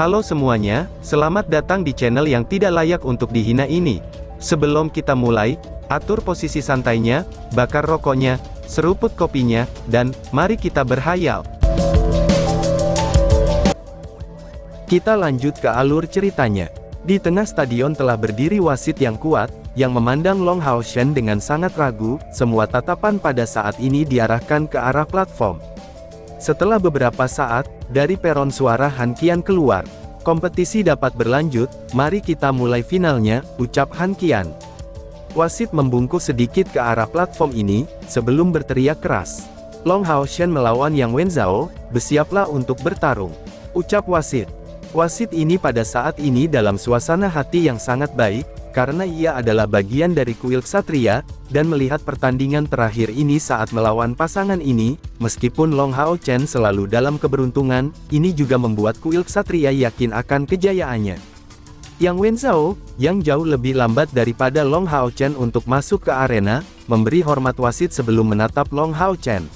Halo semuanya, selamat datang di channel yang tidak layak untuk dihina ini. Sebelum kita mulai, atur posisi santainya, bakar rokoknya, seruput kopinya, dan mari kita berhayal. Kita lanjut ke alur ceritanya. Di tengah stadion telah berdiri wasit yang kuat, yang memandang Long Hao Shen dengan sangat ragu. Semua tatapan pada saat ini diarahkan ke arah platform. Setelah beberapa saat, dari peron suara Han Qian keluar. Kompetisi dapat berlanjut, mari kita mulai finalnya, ucap Han Qian. Wasit membungkuk sedikit ke arah platform ini, sebelum berteriak keras. Long Hao Shen melawan Yang Wenzhao, bersiaplah untuk bertarung, ucap wasit. Wasit ini pada saat ini dalam suasana hati yang sangat baik, karena ia adalah bagian dari kuil ksatria, dan melihat pertandingan terakhir ini saat melawan pasangan ini, meskipun Long Hao Chen selalu dalam keberuntungan, ini juga membuat kuil ksatria yakin akan kejayaannya. Yang Wenzhao, yang jauh lebih lambat daripada Long Hao Chen untuk masuk ke arena, memberi hormat wasit sebelum menatap Long Hao Chen.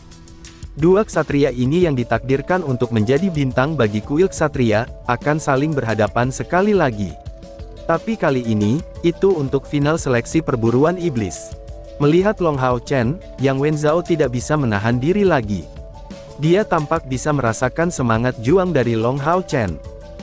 Dua ksatria ini yang ditakdirkan untuk menjadi bintang bagi kuil ksatria, akan saling berhadapan sekali lagi. Tapi kali ini, itu untuk final seleksi perburuan iblis. Melihat Long Hao Chen, Yang Wenzhao tidak bisa menahan diri lagi. Dia tampak bisa merasakan semangat juang dari Long Hao Chen.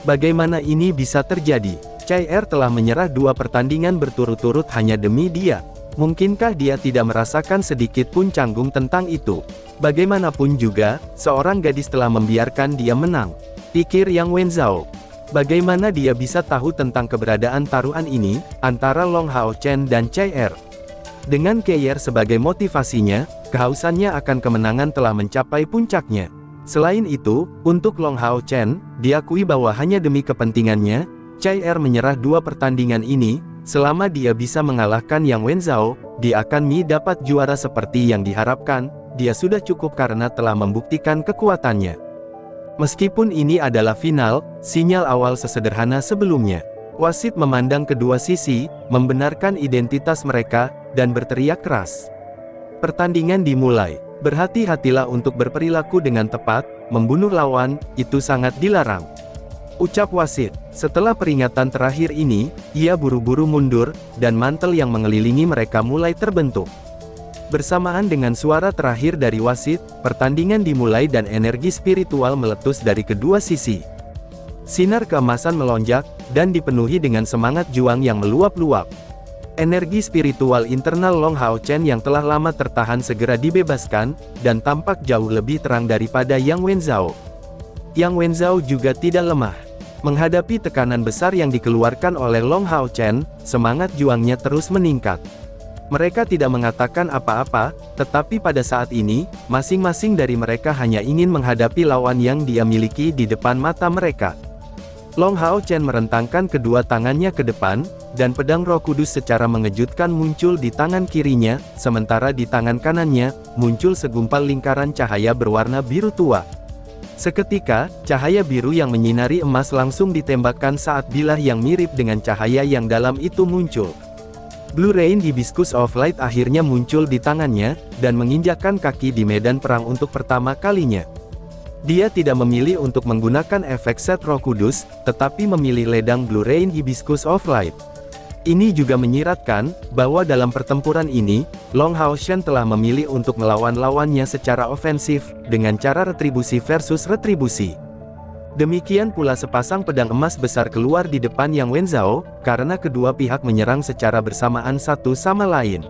Bagaimana ini bisa terjadi? Chai Er telah menyerah dua pertandingan berturut-turut hanya demi dia. Mungkinkah dia tidak merasakan sedikit pun canggung tentang itu? Bagaimanapun juga, seorang gadis telah membiarkan dia menang, pikir Yang Wenzhao. Bagaimana dia bisa tahu tentang keberadaan taruhan ini, antara Long Hao Chen dan Chai Er? Dengan Chai Er sebagai motivasinya, kehausannya akan kemenangan telah mencapai puncaknya. Selain itu, untuk Long Hao Chen, diakui bahwa hanya demi kepentingannya, Chai Er menyerah dua pertandingan ini. Selama dia bisa mengalahkan Yang Wenzhao, dia akan dapat juara seperti yang diharapkan. Dia sudah cukup karena telah membuktikan kekuatannya. Meskipun ini adalah final, sinyal awal sesederhana sebelumnya. Wasit memandang kedua sisi, membenarkan identitas mereka, dan berteriak keras. Pertandingan dimulai. Berhati-hatilah untuk berperilaku dengan tepat, membunuh lawan, itu sangat dilarang, ucap wasit. Setelah peringatan terakhir ini, ia buru-buru mundur, dan mantel yang mengelilingi mereka mulai terbentuk. Bersamaan dengan suara terakhir dari wasit, pertandingan dimulai dan energi spiritual meletus dari kedua sisi. Sinar keemasan melonjak, dan dipenuhi dengan semangat juang yang meluap-luap. Energi spiritual internal Long Hao Chen yang telah lama tertahan segera dibebaskan, dan tampak jauh lebih terang daripada Yang Wenzhao. Yang Wenzhao juga tidak lemah. Menghadapi tekanan besar yang dikeluarkan oleh Long Hao Chen, semangat juangnya terus meningkat. Mereka tidak mengatakan apa-apa, tetapi pada saat ini, masing-masing dari mereka hanya ingin menghadapi lawan yang dia miliki di depan mata mereka. Long Hao Chen merentangkan kedua tangannya ke depan, dan pedang Roh Kudus secara mengejutkan muncul di tangan kirinya, sementara di tangan kanannya, muncul segumpal lingkaran cahaya berwarna biru tua. Seketika, cahaya biru yang menyinari emas langsung ditembakkan saat bilah yang mirip dengan cahaya yang dalam itu muncul. Blue Rain Hibiscus of Light akhirnya muncul di tangannya, dan menginjakkan kaki di medan perang untuk pertama kalinya. Dia tidak memilih untuk menggunakan efek set Roh Kudus, tetapi memilih ledang Blue Rain Hibiscus of Light. Ini juga menyiratkan, bahwa dalam pertempuran ini, Long Hao Shen telah memilih untuk melawan lawannya secara ofensif, dengan cara retribusi versus retribusi. Demikian pula sepasang pedang emas besar keluar di depan Yang Wenzhao, karena kedua pihak menyerang secara bersamaan satu sama lain.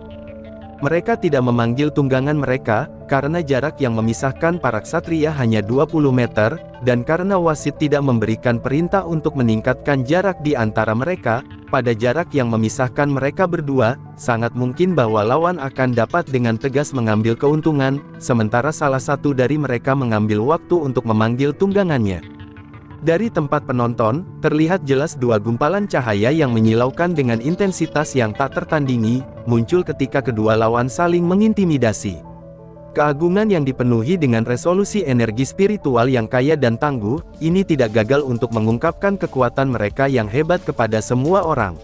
Mereka tidak memanggil tunggangan mereka, karena jarak yang memisahkan para ksatria hanya 20 meter, dan karena wasit tidak memberikan perintah untuk meningkatkan jarak di antara mereka, pada jarak yang memisahkan mereka berdua, sangat mungkin bahwa lawan akan dapat dengan tegas mengambil keuntungan, sementara salah satu dari mereka mengambil waktu untuk memanggil tunggangannya. Dari tempat penonton, terlihat jelas dua gumpalan cahaya yang menyilaukan dengan intensitas yang tak tertandingi, muncul ketika kedua lawan saling mengintimidasi. Keagungan yang dipenuhi dengan resolusi energi spiritual yang kaya dan tangguh, ini tidak gagal untuk mengungkapkan kekuatan mereka yang hebat kepada semua orang.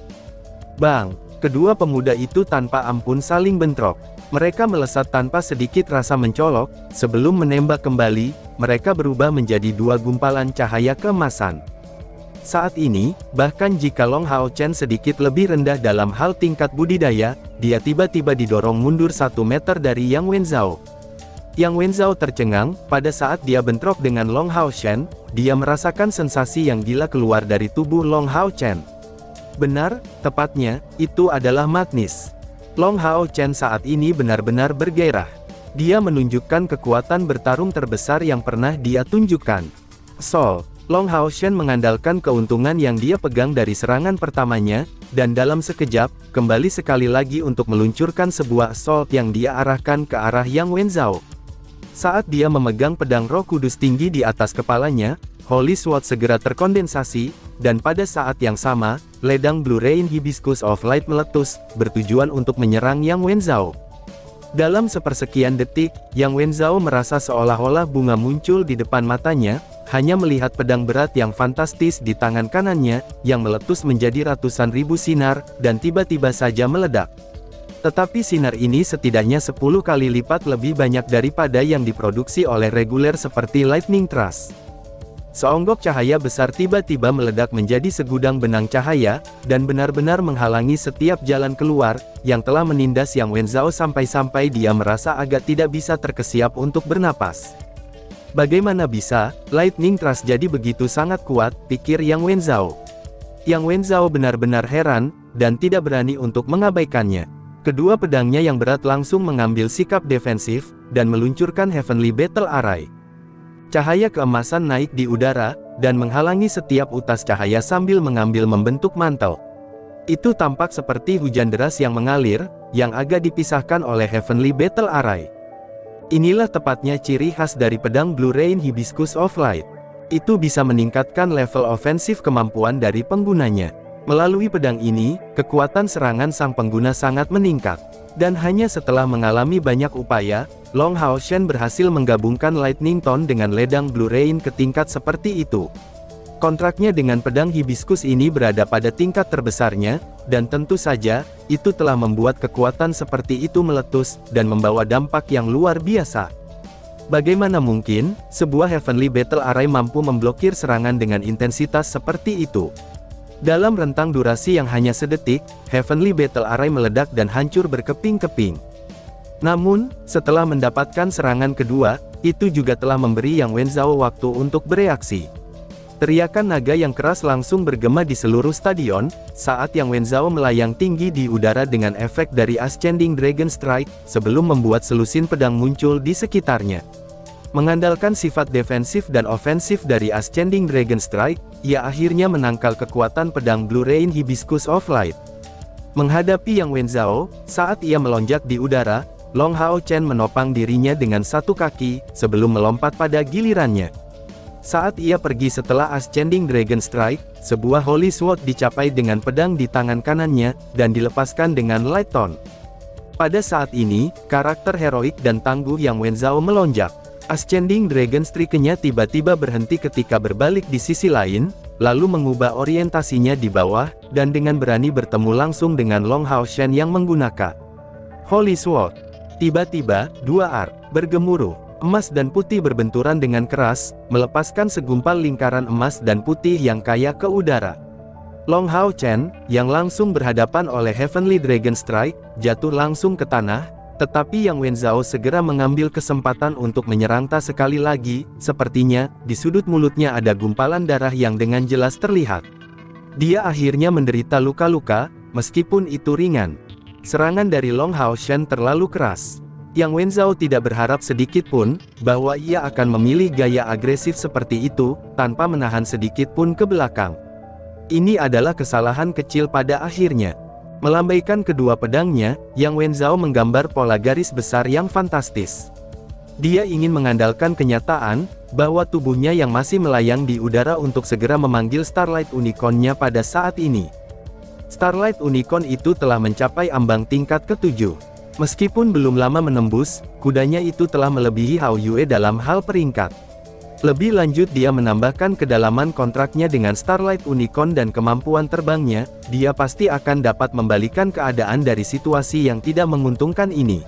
Bang! Kedua pemuda itu tanpa ampun saling bentrok. Mereka melesat tanpa sedikit rasa mencolok, sebelum menembak kembali, mereka berubah menjadi dua gumpalan cahaya keemasan. Saat ini, bahkan jika Long Hao Chen sedikit lebih rendah dalam hal tingkat budidaya, dia tiba-tiba didorong mundur 1 meter dari Yang Wenzhou. Yang Wenzhou tercengang, pada saat dia bentrok dengan Long Hao Chen, dia merasakan sensasi yang gila keluar dari tubuh Long Hao Chen. Benar, tepatnya, itu adalah magnis. Long Hao Chen saat ini benar-benar bergairah. Dia menunjukkan kekuatan bertarung terbesar yang pernah dia tunjukkan. Long Hao Chen mengandalkan keuntungan yang dia pegang dari serangan pertamanya, dan dalam sekejap, kembali sekali lagi untuk meluncurkan sebuah assault yang dia arahkan ke arah Yang Wenzhou. Saat dia memegang pedang Roh Kudus tinggi di atas kepalanya, Holy Sword segera terkondensasi, dan pada saat yang sama, ledang Blue Rain Hibiscus of Light meletus, bertujuan untuk menyerang Yang Wenzhou. Dalam sepersekian detik, Yang Wenzhou merasa seolah-olah bunga muncul di depan matanya, hanya melihat pedang berat yang fantastis di tangan kanannya, yang meletus menjadi ratusan ribu sinar, dan tiba-tiba saja meledak. Tetapi sinar ini setidaknya 10 kali lipat lebih banyak daripada yang diproduksi oleh reguler seperti Lightning Thrust. Seonggok cahaya besar tiba-tiba meledak menjadi segudang benang cahaya, dan benar-benar menghalangi setiap jalan keluar, yang telah menindas Yang Wenzhou sampai-sampai dia merasa agak tidak bisa terkesiap untuk bernapas. Bagaimana bisa, Lightning Thrust jadi begitu sangat kuat, pikir Yang Wenzhou. Yang Wenzhou benar-benar heran, dan tidak berani untuk mengabaikannya. Kedua pedangnya yang berat langsung mengambil sikap defensif, dan meluncurkan Heavenly Battle Array. Cahaya keemasan naik di udara, dan menghalangi setiap utas cahaya sambil mengambil membentuk mantel. Itu tampak seperti hujan deras yang mengalir, yang agak dipisahkan oleh Heavenly Battle Array. Inilah tepatnya ciri khas dari pedang Blue Rain Hibiscus of Light. Itu bisa meningkatkan level ofensif kemampuan dari penggunanya. Melalui pedang ini, kekuatan serangan sang pengguna sangat meningkat. Dan hanya setelah mengalami banyak upaya, Long Hao Chen berhasil menggabungkan Lightning Tone dengan ledang Blue Rain ke tingkat seperti itu. Kontraknya dengan pedang hibiskus ini berada pada tingkat terbesarnya, dan tentu saja, itu telah membuat kekuatan seperti itu meletus, dan membawa dampak yang luar biasa. Bagaimana mungkin, sebuah Heavenly Battle Array mampu memblokir serangan dengan intensitas seperti itu? Dalam rentang durasi yang hanya sedetik, Heavenly Battle Array meledak dan hancur berkeping-keping. Namun, setelah mendapatkan serangan kedua, itu juga telah memberi Yang Wenzhou waktu untuk bereaksi. Teriakan naga yang keras langsung bergema di seluruh stadion, saat Yang Wenzhou melayang tinggi di udara dengan efek dari Ascending Dragon Strike, sebelum membuat selusin pedang muncul di sekitarnya. Mengandalkan sifat defensif dan ofensif dari Ascending Dragon Strike, ia akhirnya menangkal kekuatan pedang Blue Rain Hibiscus of Light. Menghadapi Yang Wenzhou, saat ia melonjak di udara, Long Hao Chen menopang dirinya dengan satu kaki, sebelum melompat pada gilirannya. Saat ia pergi setelah Ascending Dragon Strike, sebuah Holy Sword dicapai dengan pedang di tangan kanannya, dan dilepaskan dengan Light Tone. Pada saat ini, karakter heroik dan tangguh Yang Wenzhou melonjak. Ascending Dragon Strike-nya tiba-tiba berhenti ketika berbalik di sisi lain, lalu mengubah orientasinya di bawah, dan dengan berani bertemu langsung dengan Long Hao Chen yang menggunakan Holy Sword. Tiba-tiba, dua arc bergemuruh. Emas dan putih berbenturan dengan keras, melepaskan segumpal lingkaran emas dan putih yang kaya ke udara. Long Hao Chen, yang langsung berhadapan oleh Heavenly Dragon Strike, jatuh langsung ke tanah, tetapi Yang Wenzhou segera mengambil kesempatan untuk menyerangnya sekali lagi. Sepertinya, di sudut mulutnya ada gumpalan darah yang dengan jelas terlihat. Dia akhirnya menderita luka-luka, meskipun itu ringan. Serangan dari Long Hao Chen terlalu keras. Yang Wenzhou tidak berharap sedikit pun, bahwa ia akan memilih gaya agresif seperti itu, tanpa menahan sedikit pun ke belakang. Ini adalah kesalahan kecil pada akhirnya. Melambaikan kedua pedangnya, Yang Wenzhou menggambar pola garis besar yang fantastis. Dia ingin mengandalkan kenyataan, bahwa tubuhnya yang masih melayang di udara untuk segera memanggil Starlight Unicorn-nya pada saat ini. Starlight Unicorn itu telah mencapai ambang tingkat ke-7. Meskipun belum lama menembus, kudanya itu telah melebihi Hao Yue dalam hal peringkat. Lebih lanjut dia menambahkan kedalaman kontraknya dengan Starlight Unicorn dan kemampuan terbangnya, dia pasti akan dapat membalikan keadaan dari situasi yang tidak menguntungkan ini.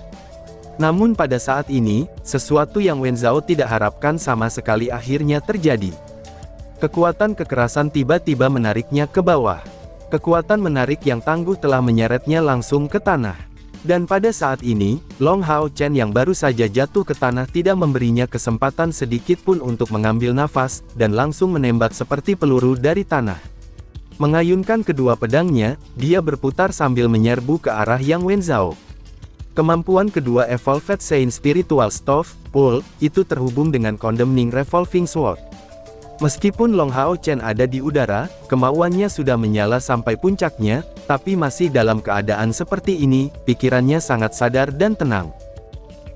Namun pada saat ini, sesuatu yang Wenzhou tidak harapkan sama sekali akhirnya terjadi. Kekuatan kekerasan tiba-tiba menariknya ke bawah. Kekuatan menarik yang tangguh telah menyeretnya langsung ke tanah. Dan pada saat ini, Long Hao Chen yang baru saja jatuh ke tanah tidak memberinya kesempatan sedikit pun untuk mengambil nafas, dan langsung menembak seperti peluru dari tanah. Mengayunkan kedua pedangnya, dia berputar sambil menyerbu ke arah Yang Wenzhao. Kemampuan kedua Evolved Saint Spiritual Staff, Pull, itu terhubung dengan Condemning Revolving Sword. Meskipun Long Hao Chen ada di udara, kemauannya sudah menyala sampai puncaknya, tapi masih dalam keadaan seperti ini, pikirannya sangat sadar dan tenang.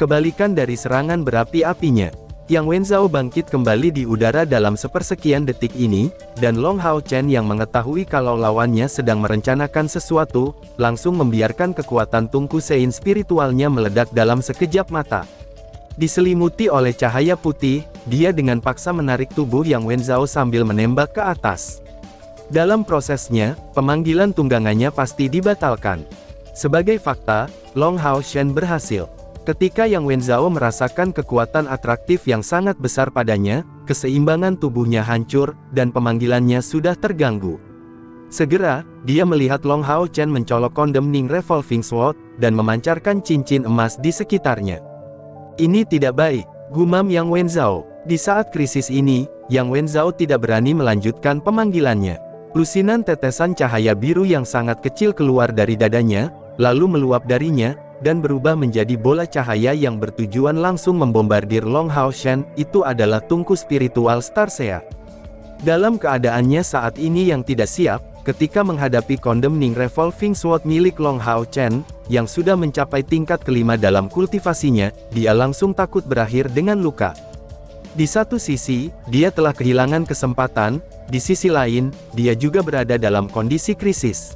Kebalikan dari serangan berapi-apinya, Yang Wenzhao bangkit kembali di udara dalam sepersekian detik ini, dan Long Hao Chen yang mengetahui kalau lawannya sedang merencanakan sesuatu, langsung membiarkan kekuatan tungku Sein spiritualnya meledak dalam sekejap mata. Diselimuti oleh cahaya putih, dia dengan paksa menarik tubuh Yang Wenzhao sambil menembak ke atas. Dalam prosesnya, pemanggilan tunggangannya pasti dibatalkan. Sebagai fakta, Long Hao Chen berhasil. Ketika Yang Wenzhao merasakan kekuatan atraktif yang sangat besar padanya, keseimbangan tubuhnya hancur, dan pemanggilannya sudah terganggu. Segera, dia melihat Long Hao Chen mencolok Condemning Revolving Sword, dan memancarkan cincin emas di sekitarnya. Ini tidak baik, gumam Yang Wenzhao. Di saat krisis ini, Yang Wenzhao tidak berani melanjutkan pemanggilannya. Lusinan tetesan cahaya biru yang sangat kecil keluar dari dadanya, lalu meluap darinya, dan berubah menjadi bola cahaya yang bertujuan langsung membombardir Long Hao Chen. Itu adalah tungku spiritual Starsea. Dalam keadaannya saat ini yang tidak siap, ketika menghadapi Condemning Revolving Sword milik Long Hao Chen, yang sudah mencapai tingkat kelima dalam kultivasinya, dia langsung takut berakhir dengan luka. Di satu sisi, dia telah kehilangan kesempatan, di sisi lain, dia juga berada dalam kondisi krisis.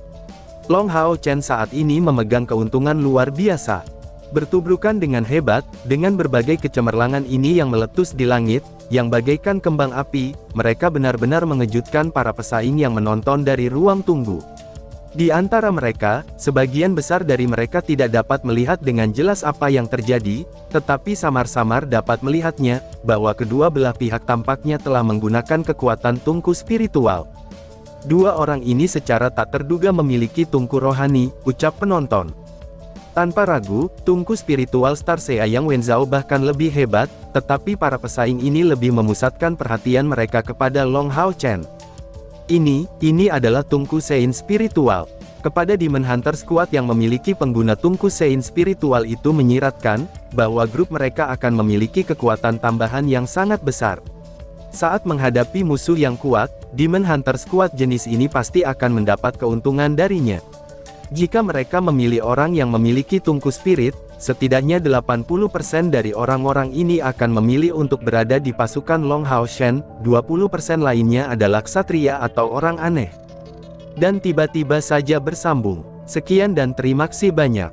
Long Hao Chen saat ini memegang keuntungan luar biasa. Bertubrukan dengan hebat, dengan berbagai kecemerlangan ini yang meletus di langit, yang bagaikan kembang api, mereka benar-benar mengejutkan para pesaing yang menonton dari ruang tunggu. Di antara mereka, sebagian besar dari mereka tidak dapat melihat dengan jelas apa yang terjadi, tetapi samar-samar dapat melihatnya, bahwa kedua belah pihak tampaknya telah menggunakan kekuatan tungku spiritual. Dua orang ini secara tak terduga memiliki tungku rohani, ucap penonton. Tanpa ragu, tungku spiritual Starsea Yang Wenzhao bahkan lebih hebat, tetapi para pesaing ini lebih memusatkan perhatian mereka kepada Long Hao Chen. Ini adalah tungku Sein spiritual. Kepada Demon Hunter Squad yang memiliki pengguna tungku Sein spiritual itu menyiratkan, bahwa grup mereka akan memiliki kekuatan tambahan yang sangat besar. Saat menghadapi musuh yang kuat, Demon Hunter Squad jenis ini pasti akan mendapat keuntungan darinya. Jika mereka memilih orang yang memiliki tungku spirit, setidaknya 80% dari orang-orang ini akan memilih untuk berada di pasukan Long Hao Chen, 20% lainnya adalah ksatria atau orang aneh. Dan tiba-tiba saja bersambung. Sekian dan terima kasih banyak.